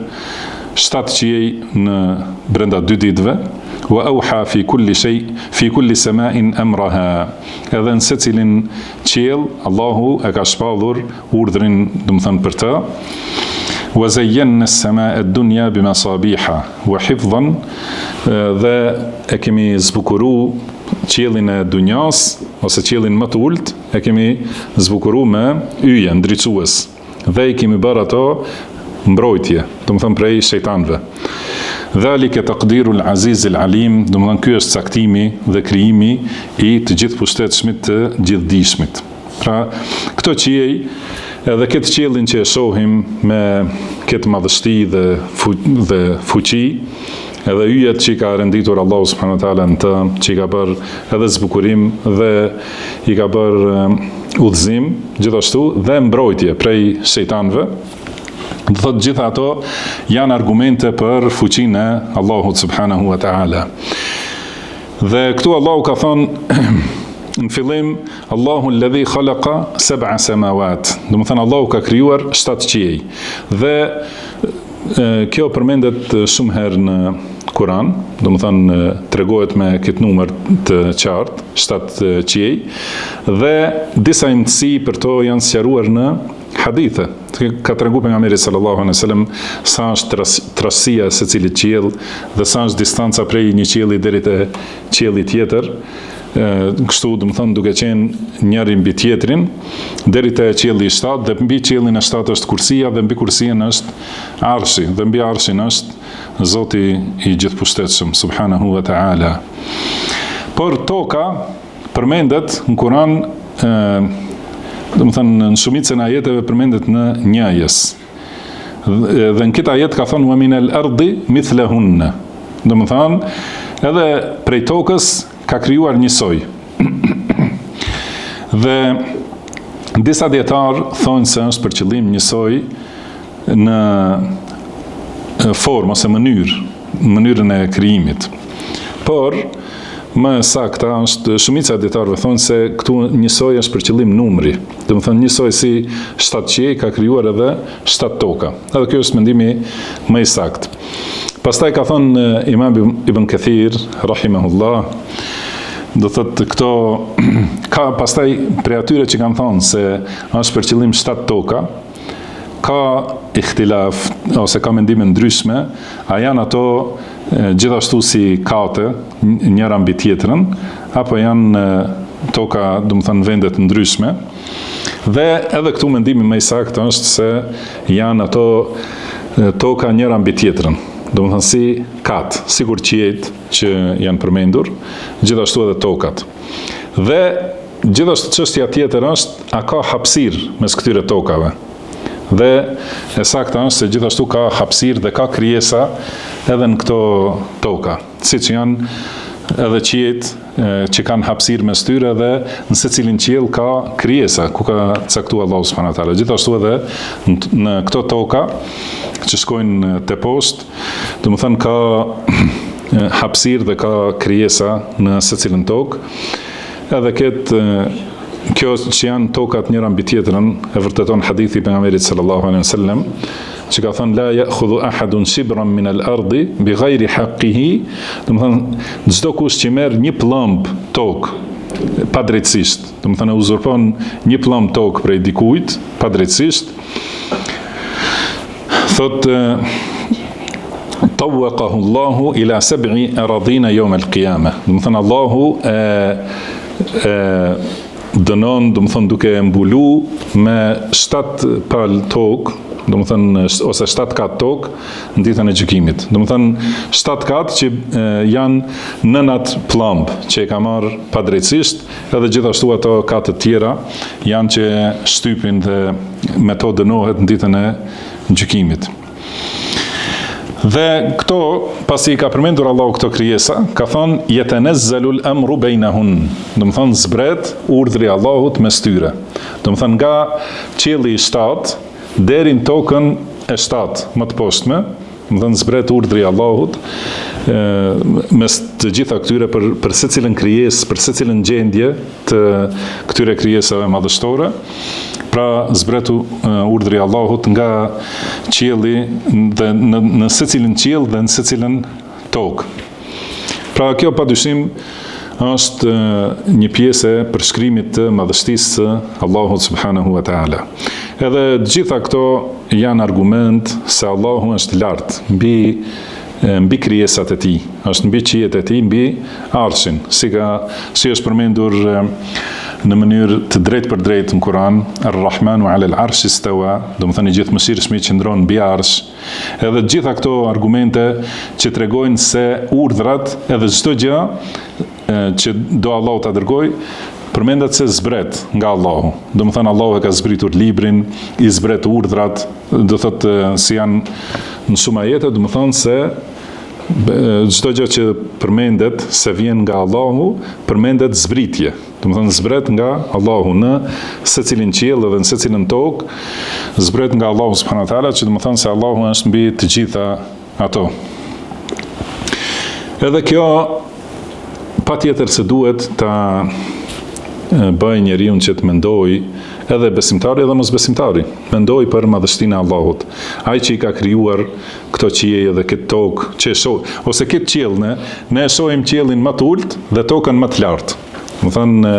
7 qiej në brenda 2 ditëve. Wa auha fi kulli sama'in amraha. Edhe në secilin qiell Allahu e ka shpallur urdhrin, do të thënë për të. Wa zayyana as-sama'a ad-dunya bimasabiha wa hifdhan, dhe e kemi zbukuruar qiellin e dunjas ose qiellin më të ulët, e kemi zbukuruar me yje ndriçues dhe i kemi bërë ato mbrojtje, do të thënë prej shejtanëve. Dhalika taqdirul azizil alim, do të thënë ky është caktimi dhe krijimi i të gjithë pushtetshmit të gjithdijshmit. Pra këto qiej, edhe këtë qiellin që e shohim me këtë madhështi dhe fuqi, edhe yjet që i ka renditur Allahu subhanahu wa taala në të, që i ka bërë edhe zbukurim dhe i ka bërë udhëzim, gjithashtu dhe mbrojtje prej shejtanëve. Do thotë gjitha ato janë argumente për fuqinë e Allahut subhanahu wa taala. Dhe këtu Allahu ka thonë në fillim, Allahu alladhi khalaqa sab'a samawat, do të thënë Allahu ka krijuar 7 qiej. Dhe kjo përmendet shumë herë në Kur'an, do të thënë tregohet me këtë numër të qartë, 7 qiej, dhe disa imtësi për to janë sqaruar në hadithe. Ka treguar pejgamberi sallallahu alaihi wasallam sa është trashësia e secilit qiell dhe sa është distanca prej një qielli deri te qielli tjetër. Kështu, do të thonë, duke qenë njëri mbi tjetrin deri te qielli i 7, dhe mbi qiellin e 7 është kursia dhe mbi kursien është arshi dhe mbi arshin është Zoti i gjithëpushtetshëm subhanahu wa taala. Por toka përmendet në Kur'an, do të thënë në shumicën e ajeteve përmendet në njëjes. Dhe në këtë ajet ka thonë wa min al-ardi mithlahunna. Do të thënë edhe prej tokës ka krijuar njësoj. Dhe disa dietar thonë se është për qëllim njësoj në formë ose mënyrën e krijimit. Por më sakta është shumica e dietarëve thonë se këtu njësoj është për qëllim numri. Do të thonë njësoj si 7 qiej ka krijuar edhe 7 toka. Edhe kjo është mendimi më i saktë. Pastaj ka thonë Imam Ibn Kathir rahimahullah, do thotë këto ka pastaj prej atyre që kanë thonë se është për qëllim 7 toka, ka ikhtilaf ose ka mendime ndryshme, a janë ato gjithashtu si kate njëra mbi tjetrën, apo janë toka, do të thënë, vendet ndryshme. Dhe edhe këtu mendimi më i saktë është se janë ato toka njëra mbi tjetrën. Do më thënë si katë, sikur qiejt që janë përmendur, gjithashtu edhe tokat. Dhe gjithashtu çështja tjetër është, a ka hapësirë mes këtyre tokave? Dhe e sakta është se gjithashtu ka hapësirë dhe ka krijesa edhe në këto toka, siç janë edhe qiejt që kanë hapësirë mes tyre dhe në secilin qiell ka krijesa ku ka caktuar Allahu subhanahu wa taala. Gjithashtu edhe në këto toka që shkojnë te poshtë, domethënë ka hapësirë dhe ka krijesa në secilin tokë. Edhe kjo që janë tokat njëra mbi tjetrën e vërteton hadithi i pejgamberit sallallahu alaihi wasallam, që ka thënë la ya'khudhu ahadun shibran min al-ardi bighayri haqqihi, domethënë çdo kush që merr një plumb tokë pa drejtësisht, domethënë uzurpon një plumb tokë prej dikujt pa drejtësisht, thotë tawaqahu Allahu ila 7 aradina yawm al-qiyamah. Domethënë Allahu dënon, domethënë duke mbulu me 7 pal tokë, domethënë ose 7 kat tokë në ditën e gjykimit. Domethënë 7 kat që janë nënat plumb që e ka marrë padrejtësisht, edhe gjithashtu ato kat të tjera janë që shtypin dhe me to dënohet në ditën e gjykimit. Dhe këto, pasi ka përmendur Allahu këto krijesa, ka thonë yatanazzalul amru bainahun. Do të thonë zbret urdhri i Allahut mes tyre. Do të thonë nga qielli i 7 deri në tokën e 7 më të poshtme, do të thonë zbret urdhri i Allahut mes të gjitha këtyre për secilën krijesë, për secilën gjendje të këtyre krijesave madhështore. Pra zbretu urdhri i Allahut nga qielli dhe në secilin qiell dhe në secilën tokë. Pra kjo padyshim është një pjesë e përshkrimit të madhështisë së Allahut subhanahu wa taala. Edhe gjitha këto janë argument se Allahu është lart mbi krijesat e tij, është mbi qiejt e tij, mbi arshin, si është përmendur në mënyrë të drejtë për drejtë në Kur'an, Ar-Rahmanu 'ala al-'arshi istawa, do të thënë i gjithëmëshirshmi që ndron mbi arsh. Edhe gjitha këto argumente që tregojnë se urdhrat edhe çdo gjë që do Allahu ta dërgoj, përmendet se zbret nga Allahu. Do të thënë Allahu e ka zbritur librin, i zbret urdhrat, do thotë si janë në shumë ajete, do të thonë se çdo gjë që përmendet se vjen nga Allahu, përmendet zbritje. Do të thonë zbret nga Allahu në secilin qiell dhe në secilin tokë, zbret nga Allahu subhanahu wa taala, që do të thonë se Allahu është mbi të gjitha ato. Edhe kjo patjetër se duhet ta bëj njeriu që të mendoj, edhe besimtari edhe mosbesimtari, mendoj për madhështinë e Allahut. Ai që i ka krijuar këto qiell dhe këtë tokë, që e shoh, ose këtë qiell, ne e shohim qiellin më të ulët dhe tokën më të lartë. Do të thënë,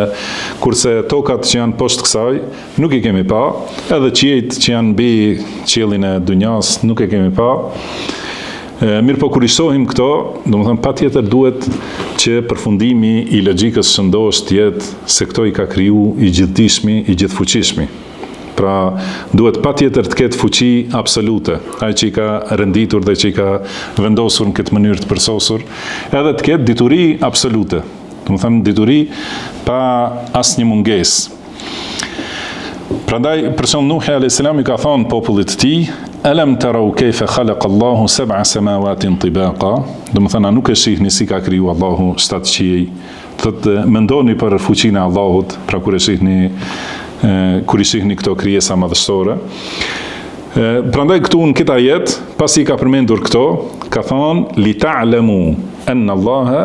kurse tokat që janë poshtë kësaj nuk i kemi pa, edhe qiejt që janë mbi qiellin e dunjas nuk e kemi pa. Mirë po kur i shohim këto, do të thënë patjetër duhet që përfundimi i logjikës shëndosh të jetë se këto i ka kriju i gjithdijshmi, i gjithfuqishmi. Pra duhet patjetër të ketë fuqi absolute, ai që i ka renditur dhe që i ka vendosur në këtë mënyrë të përsosur, edhe të ketë dituri absolute. Do të thënë dituri pa asnjë mungesë. Prandaj për shembull Nuhi alayhis salam i ka thonë popullit të tij, alam tarau kayfa khalaqa Allahu 7 samawatin tibaqa. Do të thënë nuk e shihni si ka kriju Allahu 7 qiell. Thotë mendoni për fuqinë e Allahut, pra kur i shihni këto krijesa madhështore. Prandaj këtu në këtë ajet, pasi ka përmendur këto, ka thonë li ta'lamu anna Allaha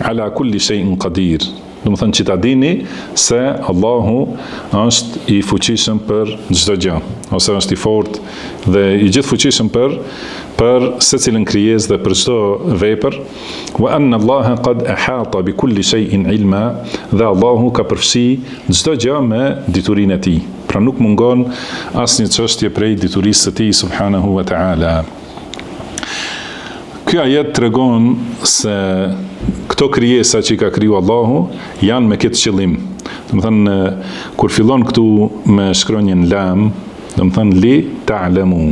ala kulli shay'in qadir. Do të thënë që ta dini se Allahu është i fuqishëm për çdo gjë, ose është i fortë dhe i gjithfuqishëm për secilën krijesë dhe për çdo vepër. Wa anna Allaha qad ahata bi kulli shay'in ilma, dhe Allahu ka përfshi çdo gjë me diturinë e tij. Pra nuk mungon asnjë çështje prej diturisë së tij subhanahu wa ta'ala. Ky ajet tregon se këto krijesa që i ka kriju Allahu janë me këtë qëllim. Do të thënë kur fillon këtu me shkronjën lam, do të thënë li ta'lamu.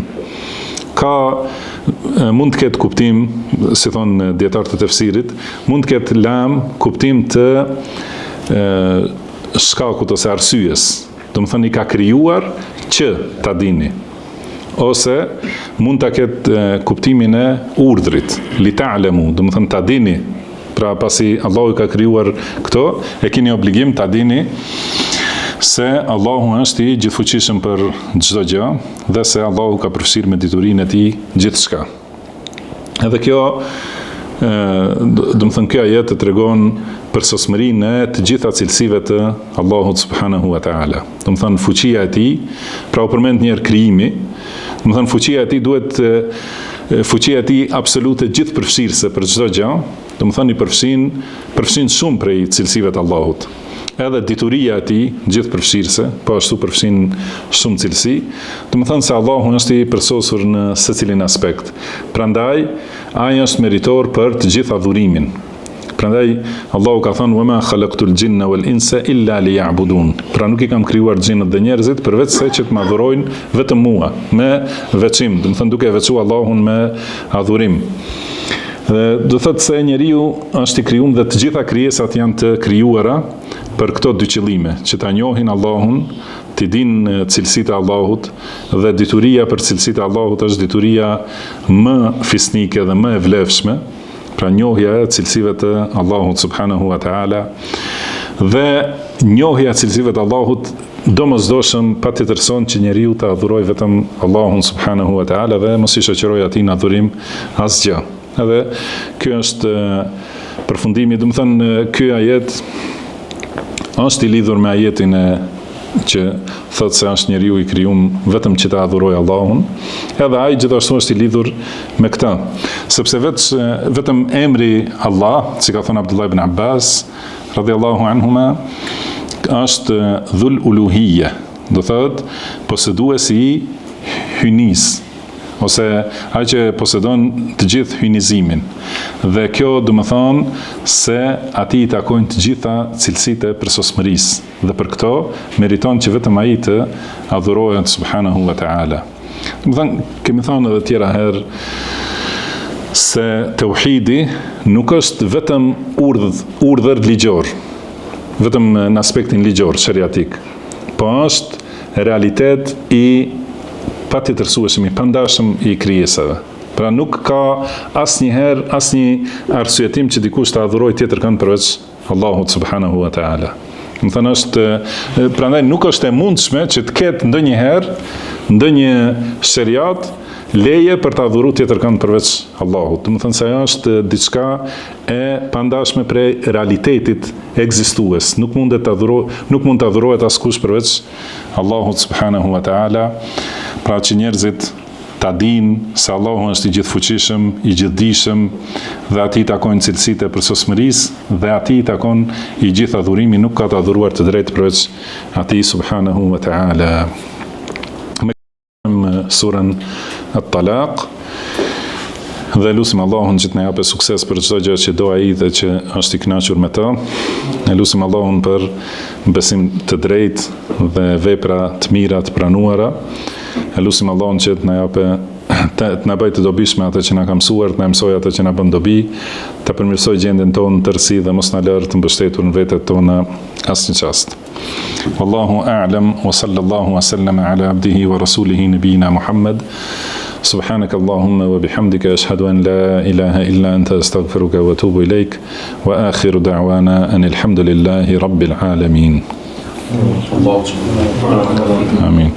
mund të ketë kuptim, si thonë dietarët e tefsirit, mund të ketë lam kuptim të shkakut ose arsyes. Do të thonë i ka krijuar që ta dini. Ose mund ta ketë kuptimin e urdhrit, li ta'lemu, do të thonë ta dini. Pra pasi Allahu ka krijuar këto, e keni obligim ta dini se Allahu është i gjithfuqishëm për çdo gjë dhe se Allahu ka përfshirë me diturinë e tij gjithçka. Edhe kjo, do të thënë kjo ajet tregon për sosmërinë e të gjitha cilësive të Allahut subhanahu wa taala. Do të thënë fuqia e tij, pra u përmend një herë krijimi, do të thënë fuqia e tij duhet fuqia e tij absolute gjithëpërfshirëse për çdo gjë, do të thënë i përfshin shumë prej cilësive të Allahut. Edhe dituria e tij gjithëpërfshirëse, po ashtu përfshin shumë cilësi, do të thënë se Allahu është i përsosur në secilin aspekt. Prandaj ai është meritor për të gjithë adhurimin. Prandaj Allahu ka thënë: "Wa ma khalaqtul jinna wal insa illa liya'budun." Pra nuk i kam krijuar xhinët dhe njerëzit përveç se që të më adhurojnë vetëm mua, me veçim, do të thënë duke e veçuar Allahun me adhurim. Dhe do thotë se njeriu është i krijuar dhe të gjitha krijesat janë të krijuara për këto dy qëllime, që ta njohin Allahun, të dinë cilësitë e Allahut, dhe dituria për cilësitë e Allahut është dituria më fisnike dhe më e vlefshme, pra njohja e cilësive të Allahut subhanahu wa taala, dhe njohja e cilësive të Allahut domosdoshëm patjetërson që njeriu të adhurojë vetëm Allahun subhanahu wa taala dhe mos i shoqërojë atij në adhurim asgjë. Edhe ky është përfundimi, do të thënë ky ajet është i lidhur me ajetin që thotë se është njeriu i krijuar vetëm që ta adhurojë Allahun, edhe ai gjithashtu është i lidhur me këtë, sepse vetëm emri Allah, si ka thënë Abdullah ibn Abbas radhiyallahu anhuma, është dhul uluhiyya, do thotë poseduesi i hynis, ose ai që posedon të gjithë hynizimin. Dhe kjo do të thonë se atij i takojnë të gjitha cilësitë e përsosmërisë, dhe për këto meriton që vetëm ai të adhurohet subhanahu wa taala. Do të thonë, kemi thënë edhe tjera herë se tauhidi nuk është vetëm urdhër ligjor, vetëm në aspektin ligjor, shariatik, po është realitet i patjetërsueshëm, i pandashëm i krijesave. Pra nuk ka asnjëherë asnjë arsyetim që dikush të adhurojë tjetër kënd përveç Allahut subhanahu wa taala. Do thënë prandaj nuk është e mundshme që të ketë ndonjëherë ndonjë shariat leje për të adhuruar tjetër kënd përveç Allahut. Do thënë se ajo është diçka e pandashme prej realitetit ekzistues. Nuk mund të adhurohet askush përveç Allahut subhanahu wa taala. Pra që njerëzit ta dinë se Allahu është i gjithfuqishëm, i gjithdijshëm, dhe atij takojnë cilësitë e përsosmërisë, dhe atij takon i gjithë adhurimi, nuk ka të adhuruar të drejtë përveç atij subhanahu wa taala. Me surën At-Talaq, dhe lutim Allahun që të na japë sukses për çdo gjë që do ai dhe që është i kënaqur me të. Ne lutim Allahun për besim të drejtë dhe vepra të mira të pranuara. E lutim Allahun që të na japë të na bëjë të dobishme atë që na ka mësuar, të na mësojë atë që na bën dobi, të përmirësojë gjendjen tonë në tërësi dhe mos na lërë të mbështetur në vetët tona asnjë çast. Wallahu a'lam wa sallallahu wa sallama ala abdihi wa rasulihi nabiyina Muhammad. سبحانك اللهم وبحمدك أشهد أن لا إله إلا أنت أستغفرك وأتوب إليك وآخر دعوانا أن الحمد لله رب العالمين. آمين.